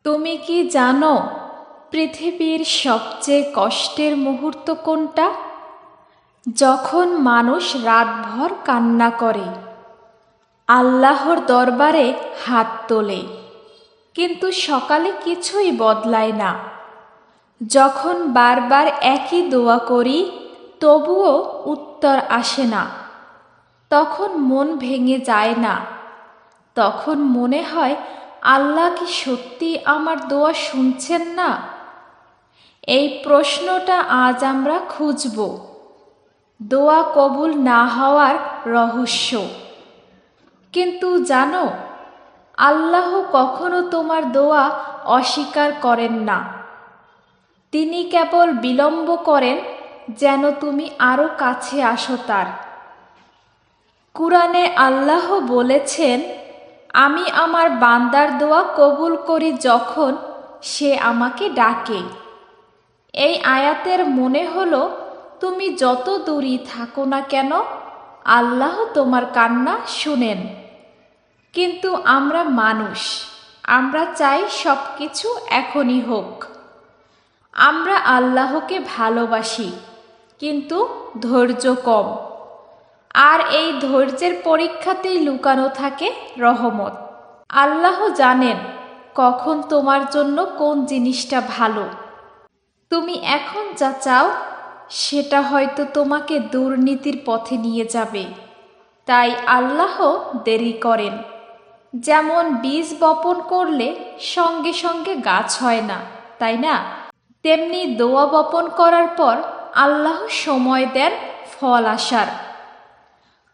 তুমি কি জানো পৃথিবীর সবচেয়ে কষ্টের মুহূর্ত কোনটা? যখন মানুষ রাতভর কান্না করে, আল্লাহর দরবারে হাত তোলে, কিন্তু সকালে কিছুই বদলায় না। যখন বারবার একই দোয়া করি, তবুও উত্তর আসে না, তখন মন ভেঙে যায় না? তখন মনে হয়, আল্লাহ কি সত্যি আমার দোয়া শুনছেন না? এই প্রশ্নটা আজ আমরা খুঁজব, দোয়া কবুল না হওয়ার রহস্য। কিন্তু জানো, আল্লাহ কখনো তোমার দোয়া অস্বীকার করেন না। তিনি কেবল বিলম্ব করেন যেন তুমি আরও কাছে আসো তার। কুরআনে আল্লাহ বলেছেন, আমি আমার বান্দার দোয়া কবুল করি যখন সে আমাকে ডাকে। এই আয়াতের মনে হলো, তুমি যত দূরই থাকো না কেন, আল্লাহ তোমার কান্না শুনেন। কিন্তু আমরা মানুষ, আমরা চাই সব কিছু এখনই হোক। আমরা আল্লাহকে ভালোবাসি, কিন্তু ধৈর্য কম। আর এই ধৈর্যের পরীক্ষাতেই লুকানো থাকে রহমত। আল্লাহ জানেন কখন তোমার জন্য কোন জিনিসটা ভালো। তুমি এখন যা চাও সেটা হয়তো তোমাকে দুর্নীতির পথে নিয়ে যাবে। তাই আল্লাহ দেরি করেন। যেমন বীজ বপন করলে সঙ্গে সঙ্গে গাছ হয় না, তাই না? তেমনি দোয়া বপন করার পর আল্লাহ সময় দেন ফল আসার।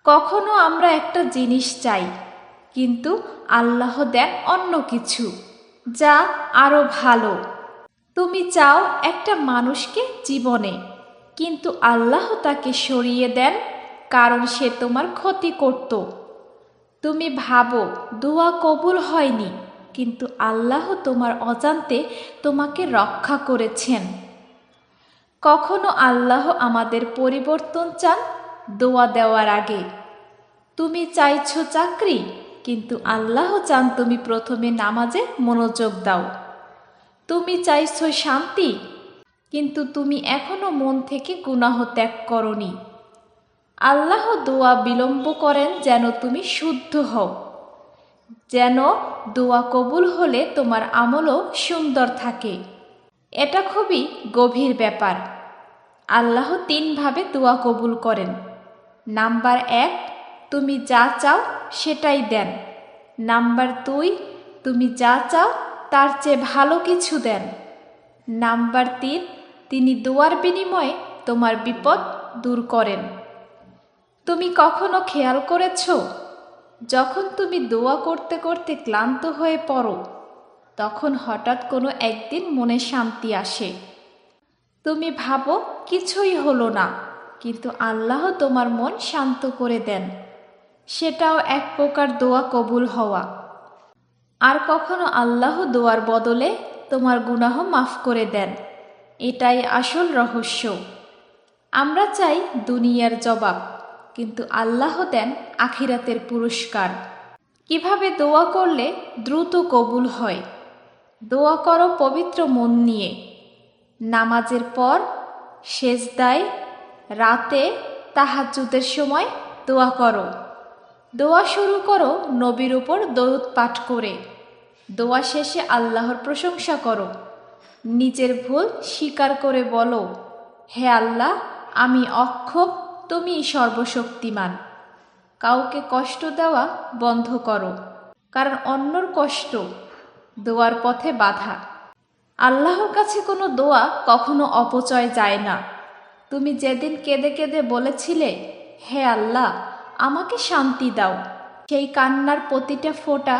কখনো আমরা একটা জিনিস চাই, কিন্তু আল্লাহ দেন অন্য কিছু, যা আরো ভালো। তুমি চাও একটা মানুষকে জীবনে, কিন্তু আল্লাহ তাকে সরিয়ে দেন কারণ সে তোমার ক্ষতি করত। তুমি ভাবো দোয়া কবুল হয়নি, কিন্তু আল্লাহ তোমার অজান্তে তোমাকে রক্ষা করেছেন। কখনো আল্লাহ আমাদের পরিবর্তন চান দোয়া দেওয়ার আগে। তুমি চাইছো চাকরি, কিন্তু আল্লাহ চান তুমি প্রথমে নামাজে মনোযোগ দাও। তুমি চাইছো শান্তি, কিন্তু তুমি এখনো মন থেকে গুনাহ ত্যাগ করনি। আল্লাহ দোয়া বিলম্ব করেন যেন তুমি শুদ্ধ হও, যেন দোয়া কবুল হলে তোমার আমলও সুন্দর থাকে। এটা খুবই গভীর ব্যাপার। আল্লাহ তিনভাবে দোয়া কবুল করেন। নাম্বার 1, তুমি যা চাও সেটাই দেন। নাম্বার 2, তুমি যা চাও তার চেয়ে ভালো কিছু দেন। নাম্বার 3, তিনি দোয়ার বিনিময়ে তোমার বিপদ দূর করেন। তুমি কখনো খেয়াল করেছো, যখন তুমি দোয়া করতে করতে ক্লান্ত হয়ে পড়ো, তখন হঠাৎ কোনো একদিন মনে শান্তি আসে। তুমি ভাবো কিছুই হলো না, কিন্তু আল্লাহ তোমার মন শান্ত করে দেন। সেটাও এক প্রকার দোয়া কবুল হওয়া। আর কখনো আল্লাহ দোয়ার বদলে তোমার গুনাহ মাফ করে দেন। এটাই আসল রহস্য। আমরা চাই দুনিয়ার জবাব, কিন্তু আল্লাহ দেন আখিরাতের পুরস্কার। কিভাবে দোয়া করলে দ্রুত কবুল হয়? দোয়া করো পবিত্র মন নিয়ে। নামাজের পর, সেজদায়, রাতে, তাহাজ্জুদের সময় দোয়া করো। দোয়া শুরু করো নবীর উপর দরুদ পাঠ করে। দোয়া শেষে আল্লাহর প্রশংসা করো। নিজের ভুল স্বীকার করে বলো, হে আল্লাহ, আমি অক্ষম, তুমি সর্বশক্তিমান। কাউকে কষ্ট দেওয়া বন্ধ করো, কারণ অন্যর কষ্ট দোয়ার পথে বাধা। আল্লাহর কাছে কোনো দোয়া কখনো অপচয় যায় না। তুমি যেদিন কেঁদে কেঁদে বলেছিলে, হে আল্লাহ, আমাকে শান্তি দাও, সেই কান্নার প্রতিটা ফোঁটা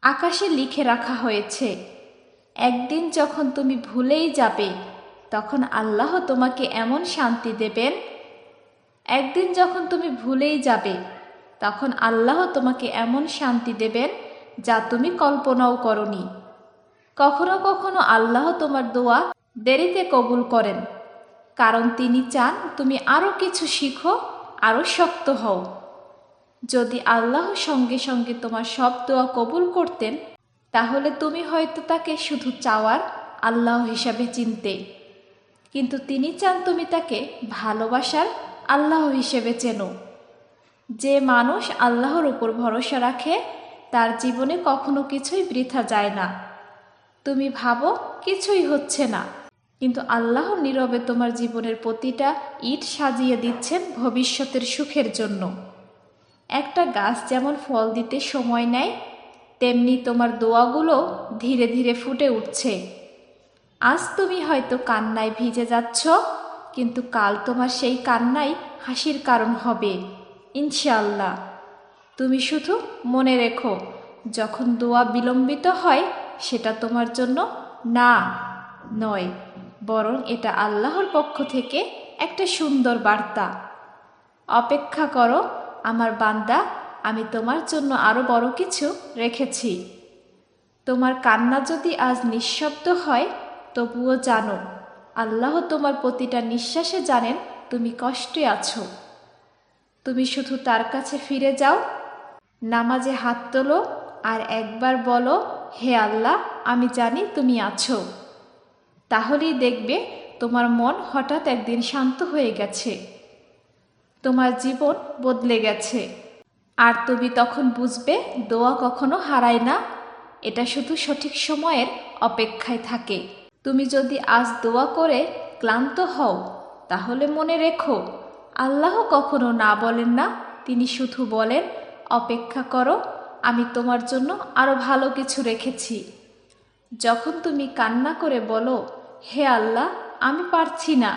আকাশে লিখে রাখা হয়েছে। একদিন যখন তুমি ভুলেই যাবে, তখন আল্লাহ তোমাকে এমন শান্তি দেবেন। একদিন যখন তুমি ভুলেই যাবে, তখন আল্লাহ তোমাকে এমন শান্তি দেবেন যা তুমি কল্পনাও করনি। কখনো কখনো আল্লাহ তোমার দোয়া দেরিতে কবুল করেন, কারণ তিনি চান তুমি আরও কিছু শিখো, আরও শক্ত হও। যদি আল্লাহ সঙ্গে সঙ্গে তোমার সব দোয়া কবুল করতেন, তাহলে তুমি হয়তো তাকে শুধু চাওয়ার আল্লাহ হিসাবে চিনতে, কিন্তু তিনি চান তুমি তাকে ভালোবাসার আল্লাহ হিসেবে চেনো। যে মানুষ আল্লাহর উপর ভরসা রাখে তার জীবনে কখনো কিছুই বৃথা যায় না। তুমি ভাবো কিছুই হচ্ছে না, কিন্তু আল্লাহ নীরবে তোমার জীবনের প্রতিটা ইট সাজিয়ে দিচ্ছেন ভবিষ্যতের সুখের জন্য। একটা গাছ যেমন ফল দিতে সময় নেয়, তেমনি তোমার দোয়াগুলো ধীরে ধীরে ফুটে উঠছে। আজ তুমি হয়তো কান্নায় ভিজে যাচ্ছ, কিন্তু কাল তোমার সেই কান্নাই হাসির কারণ হবে ইনশাআল্লাহ। তুমি শুধু মনে রেখো, যখন দোয়া বিলম্বিত হয় সেটা তোমার জন্য না নয়, বরং এটা আল্লাহর পক্ষ থেকে একটা সুন্দর বার্তা। অপেক্ষা করো আমার বান্দা, আমি তোমার জন্য আরও বড় কিছু রেখেছি। তোমার কান্না যদি আজ নিঃশব্দ হয়, তবুও জানো আল্লাহ তোমার প্রতিটা নিঃশ্বাসে জানেন তুমি কষ্টে আছো। তুমি শুধু তার কাছে ফিরে যাও, নামাজে হাত তোলো আর একবার বলো, হে আল্লাহ, আমি জানি তুমি আছো। তাহলেই দেখবে তোমার মন হঠাৎ একদিন শান্ত হয়ে গেছে, তোমার জীবন বদলে গেছে। আর তুমি তখন বুঝবে দোয়া কখনো হারায় না, এটা শুধু সঠিক সময়ের অপেক্ষায় থাকে। তুমি যদি আজ দোয়া করে ক্লান্ত হও, তাহলে মনে রেখো আল্লাহ কখনো না বলেন না, তিনি শুধু বলেন অপেক্ষা করো, আমি তোমার জন্য আরও ভালো কিছু রেখেছি। যখন তুমি কান্না করে বলো, হে আল্লাহ আমি পারছি না,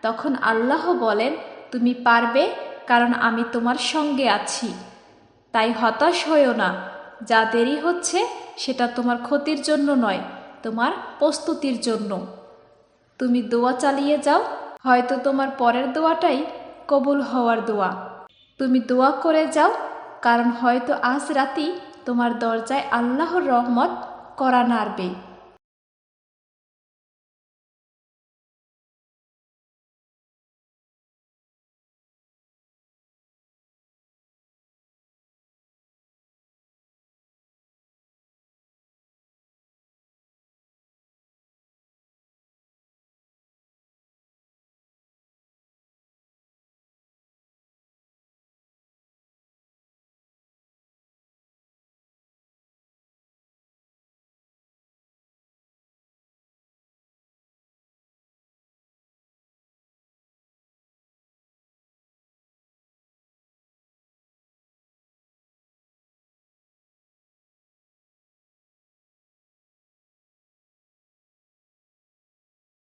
তখন আল্লাহ বলেন তুমি পারবে, কারণ আমি তোমার সঙ্গে আছি। তাই হতাশ হয়েও না, যা দেরি হচ্ছে সেটা তোমার ক্ষতির জন্য নয়, তোমার প্রস্তুতির জন্য। তুমি দোয়া চালিয়ে যাও, হয়তো তোমার পরের দোয়াটাই কবুল হওয়ার দোয়া। তুমি দোয়া করে যাও, কারণ হয়তো আজ রাতেই তোমার দরজায় আল্লাহর রহমত কড়া নাড়বে।